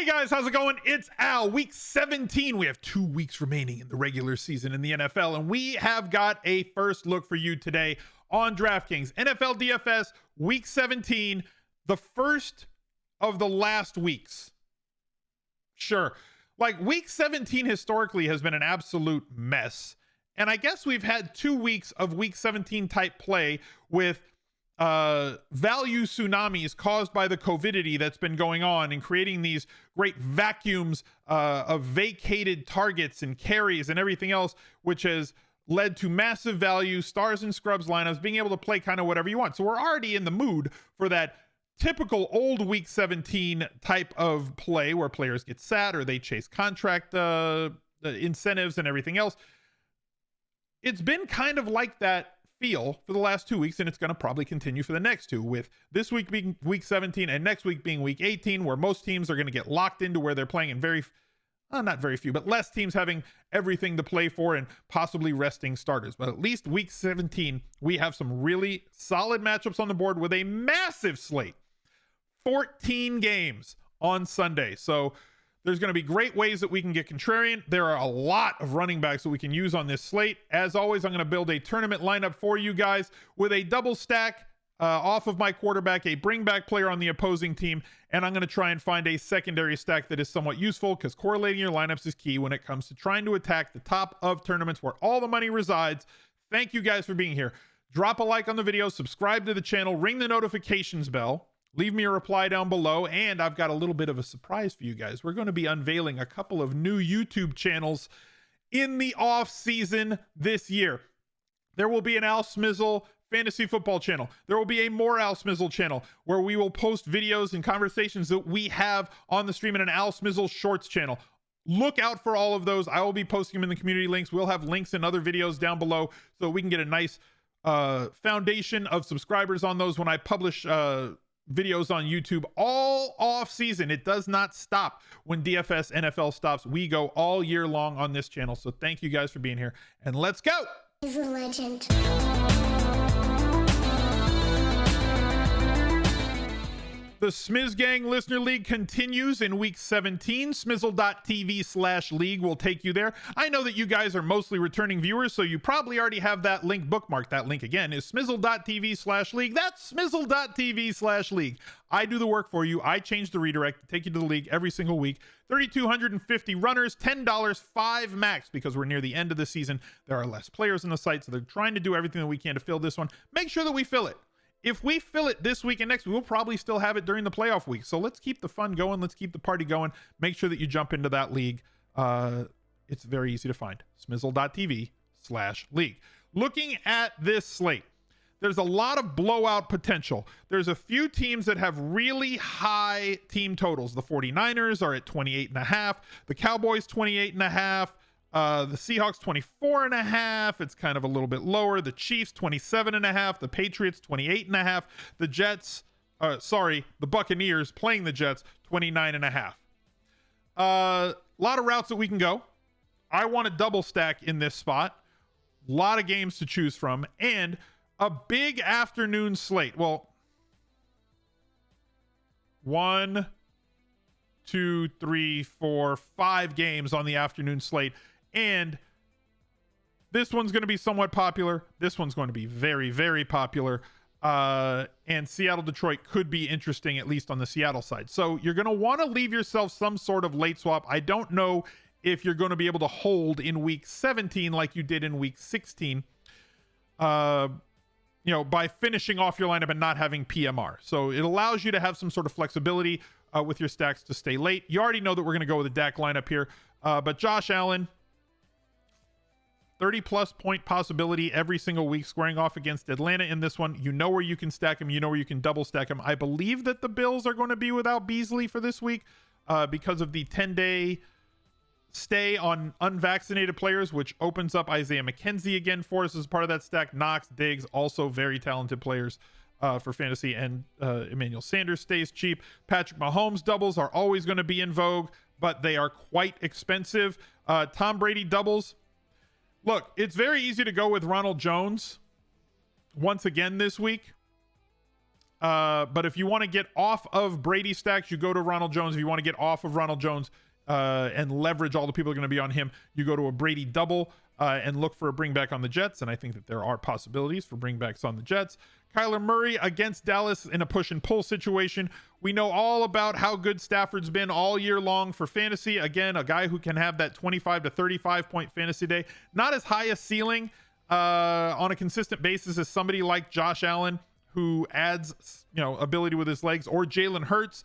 Hey guys, how's it going? It's Al. Week 17. We have 2 weeks remaining in the regular season in the NFL, and we have got a first look for you today on DraftKings NFL DFS Week 17, the first of the last weeks. Sure, like Week 17 historically has been an absolute mess, and I guess we've had 2 weeks of Week 17 type play with value tsunamis caused by the COVIDity that's been going on and creating these great vacuums of vacated targets and carries and everything else, which has led to massive value stars and scrubs lineups being able to play kind of whatever you want. So we're already in the mood for that typical old Week 17 type of play where players get sat or they chase contract incentives and everything else. It's been kind of like that feel for the last 2 weeks, and it's going to probably continue for the next 2, with this week being Week 17 and next week being Week 18, where most teams are going to get locked into where they're playing, and not very few, but less teams having everything to play for and possibly resting starters. But at least Week 17, we have some really solid matchups on the board with a massive slate, 14 games on Sunday. So there's going to be great ways that we can get contrarian. There are a lot of running backs that we can use on this slate. As always, I'm going to build a tournament lineup for you guys with a double stack off of my quarterback, a bring back player on the opposing team, and I'm going to try and find a secondary stack that is somewhat useful, because correlating your lineups is key when it comes to trying to attack the top of tournaments where all the money resides. Thank you guys for being here. Drop a like on the video, subscribe to the channel, ring the notifications bell. Leave me a reply down below, and I've got a little bit of a surprise for you guys. We're going to be unveiling a couple of new YouTube channels in the off season this year. There will be an Al Smizzle fantasy football channel. There will be a more Al Smizzle channel where we will post videos and conversations that we have on the stream, and an Al Smizzle shorts channel. Look out for all of those. I will be posting them in the community links. We'll have links and other videos down below so we can get a nice foundation of subscribers on those when I publish videos on YouTube all off season. It does not stop when DFS NFL stops. We go all year long on this channel. So thank you guys for being here, and let's go. He's a legend. The Smiz Gang Listener League continues in Week 17. Smizzle.tv/league will take you there. I know that you guys are mostly returning viewers, so you probably already have that link bookmarked. That link again is smizzle.tv/league. That's smizzle.tv/league. I do the work for you. I change the redirect to take you to the league every single week. 3,250 runners, $10, 5 max, because we're near the end of the season. There are less players on the site, so they're trying to do everything that we can to fill this one. Make sure that we fill it. If we fill it this week and next, we'll probably still have it during the playoff week. So let's keep the fun going. Let's keep the party going. Make sure that you jump into that league. It's very easy to find. Smizzle.tv/league. Looking at this slate, there's a lot of blowout potential. There's a few teams that have really high team totals. The 49ers are at 28.5. The Cowboys 28.5. The Seahawks 24.5. It's kind of a little bit lower. The Chiefs 27.5. The Patriots 28.5. The Jets, the Buccaneers playing the Jets 29.5. A lot of routes that we can go. I want a double stack in this spot. A lot of games to choose from, and a big afternoon slate. Well, 1, 2, 3, 4, 5 games on the afternoon slate. And this one's going to be somewhat popular. This one's going to be very, very popular. And Seattle-Detroit could be interesting, at least on the Seattle side. So you're going to want to leave yourself some sort of late swap. I don't know if you're going to be able to hold in Week 17 like you did in Week 16, by finishing off your lineup and not having PMR. So it allows you to have some sort of flexibility with your stacks to stay late. You already know that we're going to go with a Dak lineup here. But Josh Allen, 30-plus point possibility every single week, squaring off against Atlanta in this one. You know where you can stack him. You know where you can double stack him. I believe that the Bills are going to be without Beasley for this week because of the 10-day stay on unvaccinated players, which opens up Isaiah McKenzie again for us as part of that stack. Knox, Diggs, also very talented players for fantasy, and Emmanuel Sanders stays cheap. Patrick Mahomes doubles are always going to be in vogue, but they are quite expensive. Tom Brady doubles. Look, it's very easy to go with Ronald Jones once again this week. But if you want to get off of Brady stacks, you go to Ronald Jones. If you want to get off of Ronald Jones and leverage all the people are going to be on him, you go to a Brady double and look for a bring back on the Jets. And I think that there are possibilities for bringbacks on the Jets. Kyler Murray against Dallas in a push and pull situation. We know all about how good Stafford's been all year long for fantasy. Again, a guy who can have that 25 to 35 point fantasy day. Not as high a ceiling on a consistent basis as somebody like Josh Allen, who adds, ability with his legs, or Jalen Hurts,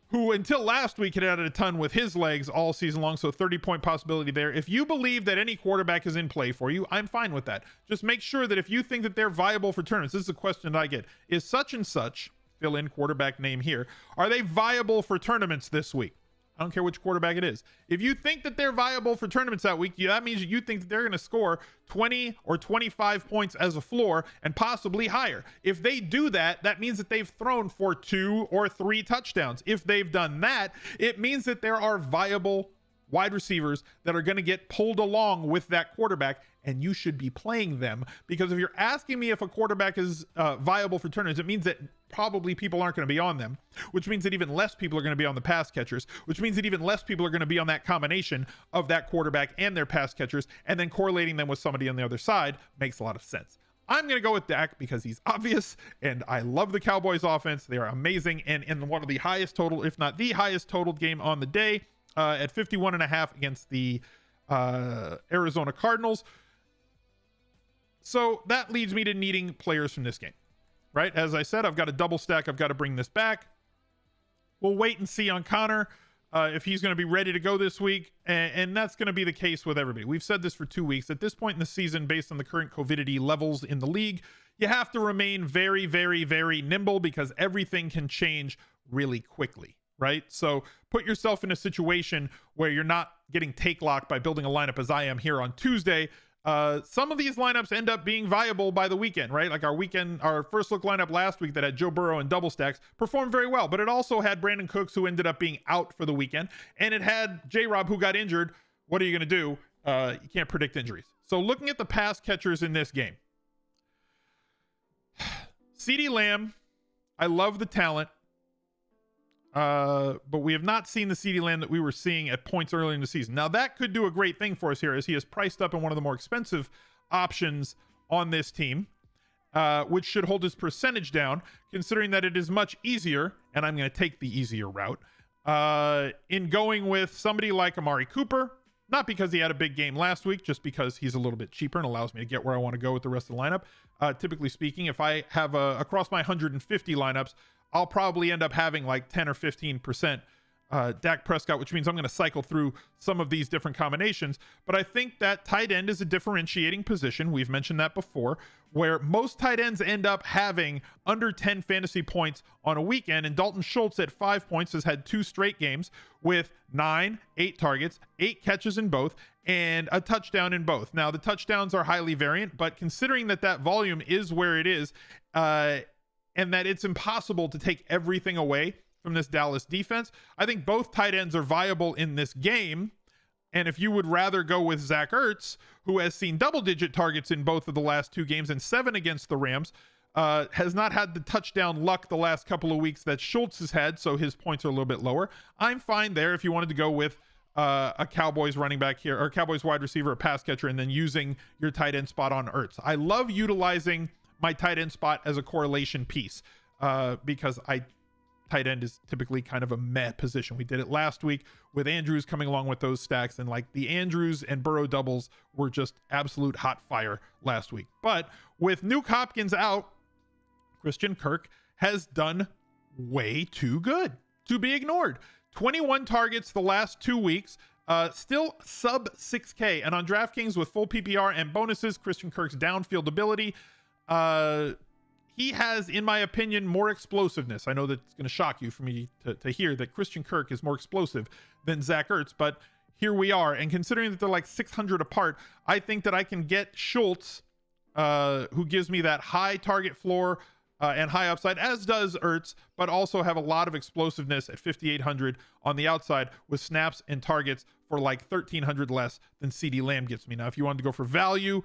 who until last week had added a ton with his legs all season long. So 30-point possibility there. If you believe that any quarterback is in play for you, I'm fine with that. Just make sure that if you think that they're viable for tournaments, this is a question that I get. Is such and such, fill in quarterback name here, are they viable for tournaments this week? I don't care which quarterback it is. If you think that they're viable for tournaments that week, that means you think that they're going to score 20 or 25 points as a floor and possibly higher. If they do that, that means that they've thrown for 2 or 3 touchdowns. If they've done that, it means that there are viable wide receivers that are going to get pulled along with that quarterback, and you should be playing them. Because if you're asking me if a quarterback is viable for tournaments, it means that probably people aren't going to be on them, which means that even less people are going to be on the pass catchers, which means that even less people are going to be on that combination of that quarterback and their pass catchers, and then correlating them with somebody on the other side makes a lot of sense. I'm going to go with Dak because he's obvious, and I love the Cowboys offense. They are amazing, and in one of the highest total, if not the highest totaled game on the day, at 51.5 against the Arizona Cardinals. So that leads me to needing players from this game, right? As I said, I've got a double stack. I've got to bring this back. We'll wait and see on Connor if he's going to be ready to go this week. And that's going to be the case with everybody. We've said this for 2 weeks. At this point in the season, based on the current COVIDity levels in the league, you have to remain very, very, very nimble because everything can change really quickly, right? So put yourself in a situation where you're not getting take locked by building a lineup as I am here on Tuesday. Some of these lineups end up being viable by the weekend, right? Like our first look lineup last week that had Joe Burrow and double stacks performed very well, but it also had Brandon Cooks, who ended up being out for the weekend, and it had J-Rob, who got injured. What are you going to do? You can't predict injuries. So looking at the pass catchers in this game, CeeDee Lamb, I love the talent. But we have not seen the CeeDee Lamb that we were seeing at points earlier in the season. Now that could do a great thing for us here, as he is priced up in one of the more expensive options on this team, which should hold his percentage down, considering that it is much easier, and I'm going to take the easier route, in going with somebody like Amari Cooper, not because he had a big game last week, just because he's a little bit cheaper and allows me to get where I want to go with the rest of the lineup. Typically speaking, if I have across my 150 lineups, I'll probably end up having like 10 or 15% Dak Prescott, which means I'm going to cycle through some of these different combinations. But I think that tight end is a differentiating position. We've mentioned that before, where most tight ends end up having under 10 fantasy points on a weekend. And Dalton Schultz at 5 points has had 2 straight games with 9, 8 targets, 8 catches in both, and a touchdown in both. Now, the touchdowns are highly variant, but considering that volume is where it is, and that it's impossible to take everything away from this Dallas defense, I think both tight ends are viable in this game. And if you would rather go with Zach Ertz, who has seen double-digit targets in both of the last 2 games and 7 against the Rams, has not had the touchdown luck the last couple of weeks that Schultz has had, so his points are a little bit lower. I'm fine there if you wanted to go with a Cowboys running back here, or Cowboys wide receiver, a pass catcher, and then using your tight end spot on Ertz. I love utilizing my tight end spot as a correlation piece because tight end is typically kind of a meh position. We did it last week with Andrews coming along with those stacks, and like the Andrews and Burrow doubles were just absolute hot fire last week. But with Nuke Hopkins out, Christian Kirk has done way too good to be ignored. 21 targets the last 2 weeks, still sub 6K, and on DraftKings with full PPR and bonuses, Christian Kirk's downfield ability, he has, in my opinion, more explosiveness. I know that it's going to shock you for me to hear that Christian Kirk is more explosive than Zach Ertz, but here we are. And considering that they're like 600 apart, I think that I can get Schultz, who gives me that high target floor and high upside, as does Ertz, but also have a lot of explosiveness at 5,800 on the outside with snaps and targets for like 1,300 less than CeeDee Lamb gets me. Now, if you wanted to go for value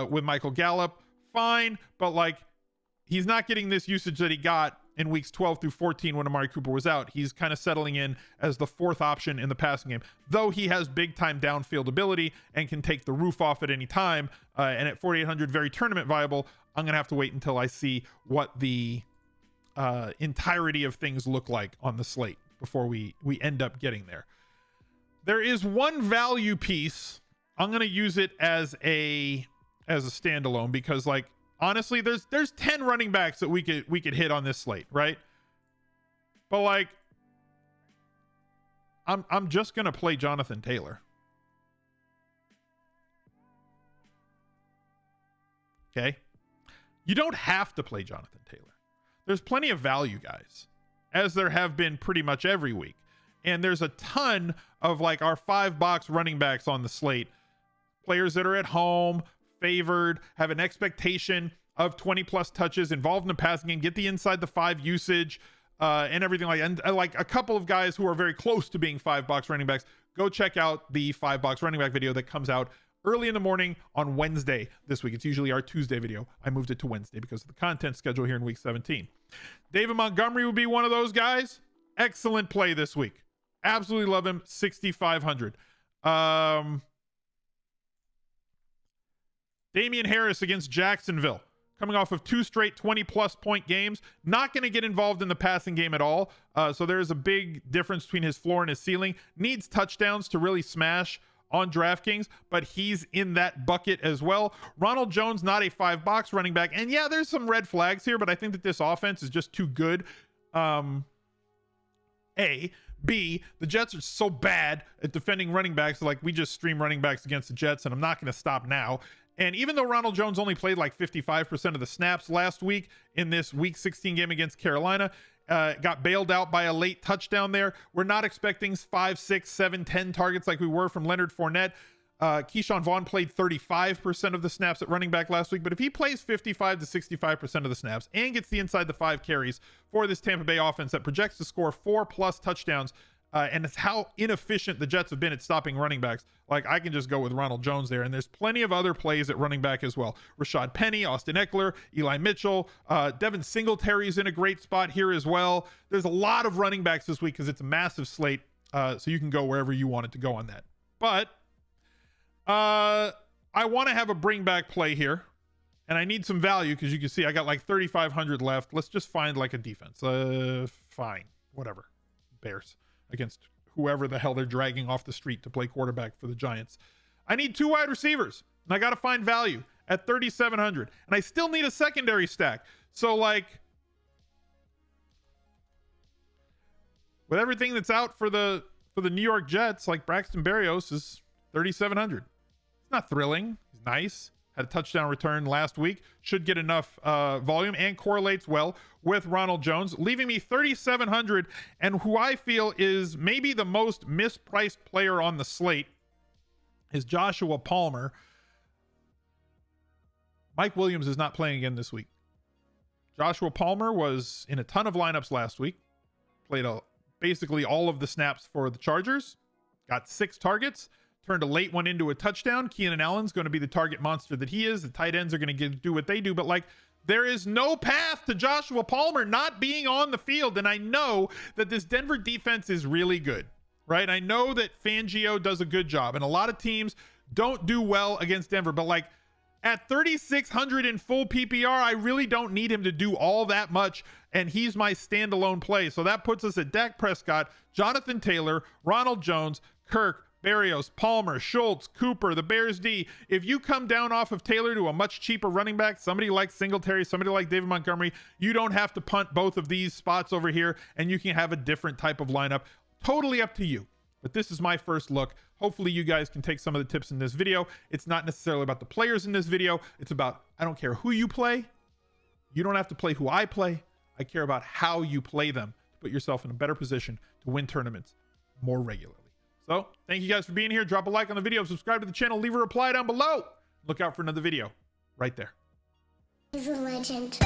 with Michael Gallup, fine, but like he's not getting this usage that he got in weeks 12 through 14 when Amari Cooper was out. He's kind of settling in as the fourth option in the passing game, though he has big time downfield ability and can take the roof off at any time. And at 4,800, very tournament viable. I'm going to have to wait until I see what the entirety of things look like on the slate before we end up getting there. There is one value piece. I'm going to use it as a standalone because, like, honestly, there's 10 running backs that we could hit on this slate, right? But like, I'm just gonna play Jonathan Taylor. Okay, you don't have to play Jonathan Taylor. There's plenty of value guys, as there have been pretty much every week, and there's a ton of like our 5-box running backs on the slate, players that are at home, favored, have an expectation of 20 plus touches, involved in the passing game, get the inside the 5 usage, and everything like, and like a couple of guys who are very close to being 5-box running backs. Go check out the 5-box running back video that comes out early in the morning on Wednesday this week. It's usually our Tuesday video. I moved it to Wednesday because of the content schedule here in week 17. David Montgomery would be one of those guys. Excellent play this week. Absolutely love him. 6,500. Damian Harris against Jacksonville, coming off of 2 straight 20-plus point games. Not going to get involved in the passing game at all. So there's a big difference between his floor and his ceiling. Needs touchdowns to really smash on DraftKings, but he's in that bucket as well. Ronald Jones, not a 5-box running back. And yeah, there's some red flags here, but I think that this offense is just too good. B, the Jets are so bad at defending running backs. Like, we just stream running backs against the Jets, and I'm not going to stop now. And even though Ronald Jones only played like 55% of the snaps last week in this week 16 game against Carolina, got bailed out by a late touchdown there. We're not expecting 5, 6, 7, 10 targets like we were from Leonard Fournette. Keyshawn Vaughn played 35% of the snaps at running back last week, but if he plays 55 to 65% of the snaps and gets the inside the 5 carries for this Tampa Bay offense that projects to score 4+ touchdowns, and it's how inefficient the Jets have been at stopping running backs, like, I can just go with Ronald Jones there. And there's plenty of other plays at running back as well. Rashad Penny, Austin Eckler, Eli Mitchell, Devin Singletary's in a great spot here as well. There's a lot of running backs this week because it's a massive slate, so you can go wherever you want it to go on that. But I want to have a bring back play here, and I need some value because you can see I got like 3,500 left. Let's just find like a defense. Fine, whatever. Bears against whoever the hell they're dragging off the street to play quarterback for the Giants. I need 2 wide receivers, and I got to find value at 3,700, and I still need a secondary stack. So, like, with everything that's out for the New York Jets, like, Braxton Berrios is 3,700. It's not thrilling. He's nice. Had a touchdown return last week. Should get enough volume and correlates well with Ronald Jones, leaving me 3,700. And who I feel is maybe the most mispriced player on the slate is Joshua Palmer. Mike Williams is not playing again this week. Joshua Palmer was in a ton of lineups last week. Played basically all of the snaps for the Chargers. Got 6 targets. Turned a late one into a touchdown. Keenan Allen's going to be the target monster that he is. The tight ends are going to do what they do. But, like, there is no path to Joshua Palmer not being on the field. And I know that this Denver defense is really good, right? I know that Fangio does a good job. And a lot of teams don't do well against Denver. But, like, at 3,600 in full PPR, I really don't need him to do all that much. And he's my standalone play. So that puts us at Dak Prescott, Jonathan Taylor, Ronald Jones, Kirk, Berrios, Palmer, Schultz, Cooper, the Bears D. If you come down off of Taylor to a much cheaper running back, somebody like Singletary, somebody like David Montgomery, you don't have to punt both of these spots over here, and you can have a different type of lineup. Totally up to you. But this is my first look. Hopefully you guys can take some of the tips in this video. It's not necessarily about the players in this video. It's about, I don't care who you play. You don't have to play who I play. I care about how you play them to put yourself in a better position to win tournaments more regularly. So thank you guys for being here. Drop a like on the video, subscribe to the channel, leave a reply down below. Look out for another video right there. He's a legend.